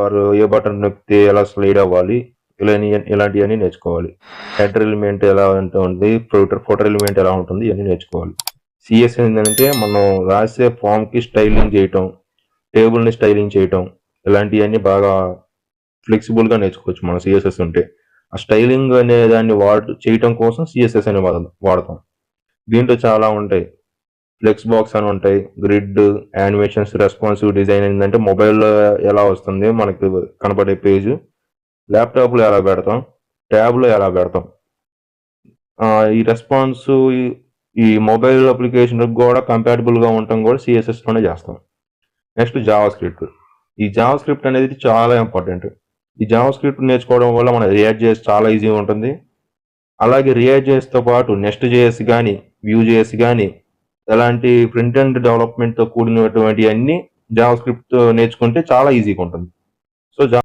వారు ఏ బటన్ నొక్కితే ఎలా స్లైడ్ అవ్వాలి, ఇలాంటివన్నీ నేర్చుకోవాలి. హెడర్ ఎలిమెంట్ ఎలా ఉంటుంది, ఫోటో ఎలిమెంట్ ఎలా ఉంటుంది, ఇవన్నీ నేర్చుకోవాలి. సిఎస్ ఏంటంటే మనం రాసే ఫామ్కి స్టైలింగ్ చేయటం, టేబుల్ని స్టైలింగ్ చేయటం, ఇలాంటివన్నీ బాగా ఫ్లెక్సిబుల్గా నేర్చుకోవచ్చు మనం సిఎస్ఎస్ ఉంటే. ఆ స్టైలింగ్ అనే దాన్ని చేయటం కోసం సిఎస్ఎస్ అని వాడతాం. దీంట్లో చాలా ఉంటాయి. ఫ్లెక్స్ బాక్స్ అని ఉంటాయి, గ్రిడ్, యానిమేషన్స్, రెస్పాన్సివ్ డిజైన్. ఏంటంటే మొబైల్లో ఎలా వస్తుంది మనకు కనపడే పేజ్, ల్యాప్టాప్లో ఎలా పెడతాం, ట్యాబ్లో ఎలా పెడతాం. ఈ రెస్పాన్స్ ఈ మొబైల్ అప్లికేషన్ కూడా కంపాటబుల్గా ఉండటం కూడా సిఎస్ఎస్లోనే చేస్తాం. Next Java script. ఈ జావా స్క్రిప్ట్ అనేది చాలా ఇంపార్టెంట్. ఈ జావా స్క్రిప్ట్ నేర్చుకోవడం వల్ల మన రియాక్ట్ జేఎస్ చాలా ఈజీగా ఉంటుంది. అలాగే రియాక్ట్ జేఎస్తో పాటు నెక్స్ట్ జేఎస్ కానీ, వ్యూ జేఎస్ కానీ, ఎలాంటి ఫ్రంట్ ఎండ్ డెవలప్మెంట్తో కూడినటువంటి అన్ని జావా స్క్రిప్ట్ నేర్చుకుంటే చాలా ఈజీగా ఉంటుంది. సో